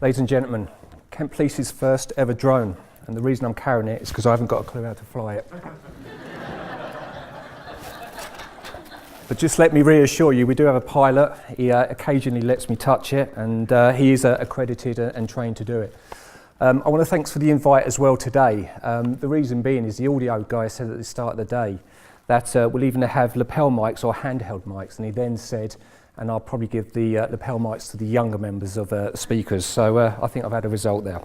Ladies and gentlemen, Kent Police's first ever drone, and the reason I'm carrying it is because I haven't got a clue how to fly it. But just let me reassure you, we do have a pilot. He occasionally lets me touch it, and he is accredited and trained to do it. I want to thanks for the invite as well today. The reason being is the audio guy said at the start of the day that we'll even have lapel mics or handheld mics, and he then said, and I'll probably give the lapel mics to the younger members of speakers, so I think I've had a result there.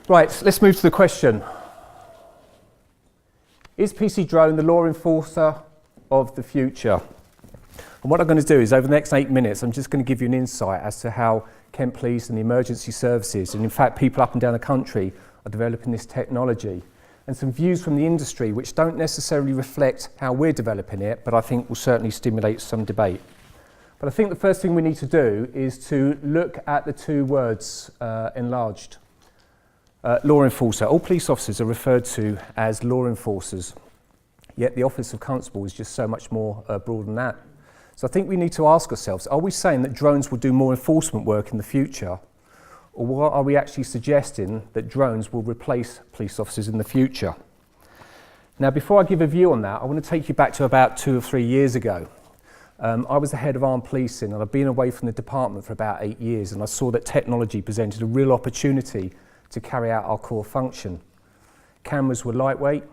Right, let's move to the question. Is PC drone the law enforcer of the future? And what I'm going to do is over the next 8 minutes, I'm just going to give you an insight as to how Kent Police and the emergency services, and in fact people up and down the country, are developing this technology. And some views from the industry which don't necessarily reflect how we're developing it, but I think will certainly stimulate some debate. But I think the first thing we need to do is to look at the two words enlarged. Law enforcer. All police officers are referred to as law enforcers, yet the office of constable is just so much more broad than that. So I think we need to ask ourselves, are we saying that drones will do more enforcement work in the future? Or what are we actually suggesting that drones will replace police officers in the future? Now, before I give a view on that, I want to take you back to about 2 or 3 years ago. I was the head of armed policing, and I've been away from the department for about 8 years, and I saw that technology presented a real opportunity to carry out our core function. Cameras were lightweight,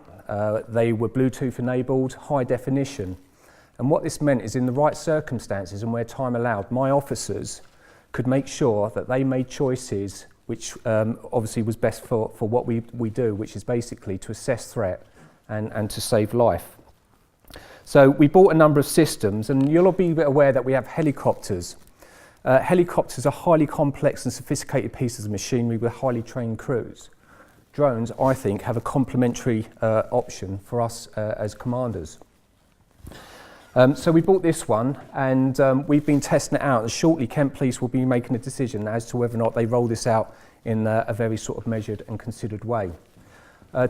they were Bluetooth enabled, high definition, and what this meant is in the right circumstances and where time allowed, my officers could make sure that they made choices which obviously was best for what we do, which is basically to assess threat and to save life. So we bought a number of systems, and you'll all be aware that we have helicopters. Helicopters are highly complex and sophisticated pieces of machinery with highly trained crews. Drones, I think, have a complementary option for us as commanders. So we bought this one, and we've been testing it out, and shortly Kent Police will be making a decision as to whether or not they roll this out in a very sort of measured and considered way.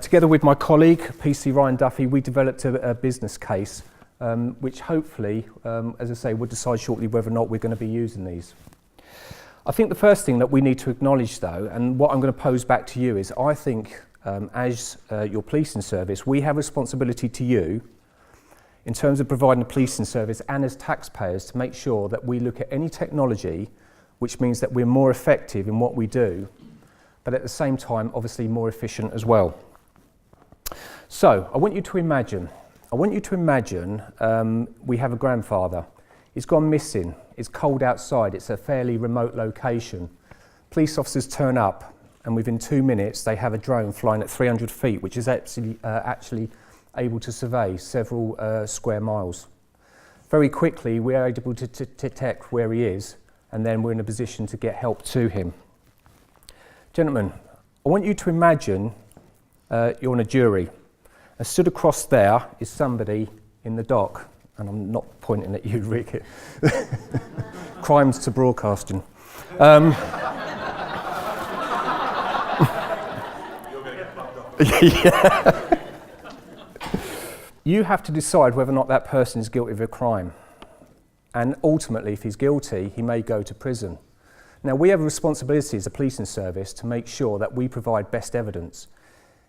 Together with my colleague, PC Ryan Duffy, we developed a business case which hopefully, as I say, we'll decide shortly whether or not we're going to be using these. I think the first thing that we need to acknowledge though, and what I'm going to pose back to you is, I think as your policing service, we have responsibility to you in terms of providing a policing service and as taxpayers to make sure that we look at any technology which means that we're more effective in what we do, but at the same time obviously more efficient as well. So I want you to imagine we have a grandfather. He's gone missing, it's cold outside, it's a fairly remote location. Police officers turn up, and within 2 minutes they have a drone flying at 300 feet, which is actually able to survey several square miles. Very quickly we are able to detect where he is, and then we're in a position to get help to him. Gentlemen, I want you to imagine you're on a jury, and stood across there is somebody in the dock, and I'm not pointing at you, Rick. Crimes to broadcasting. You're gonna get fucked up. Yeah. You have to decide whether or not that person is guilty of a crime. And ultimately, if he's guilty, he may go to prison. Now, we have a responsibility as a policing service to make sure that we provide best evidence.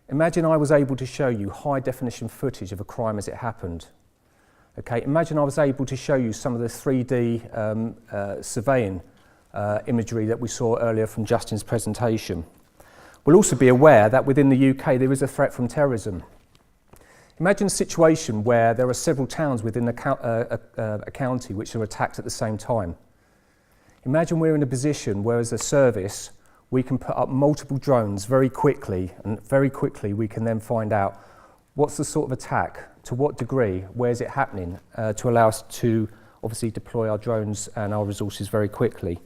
Imagine I was able to show you high definition footage of a crime as it happened. Okay, imagine I was able to show you some of the 3D surveying imagery that we saw earlier from Justin's presentation. We'll also be aware that within the UK there is a threat from terrorism. Imagine a situation where there are several towns within a county which are attacked at the same time. Imagine we're in a position where as a service we can put up multiple drones very quickly, and very quickly we can then find out what's the sort of attack, to what degree, where is it happening, to allow us to obviously deploy our drones and our resources very quickly.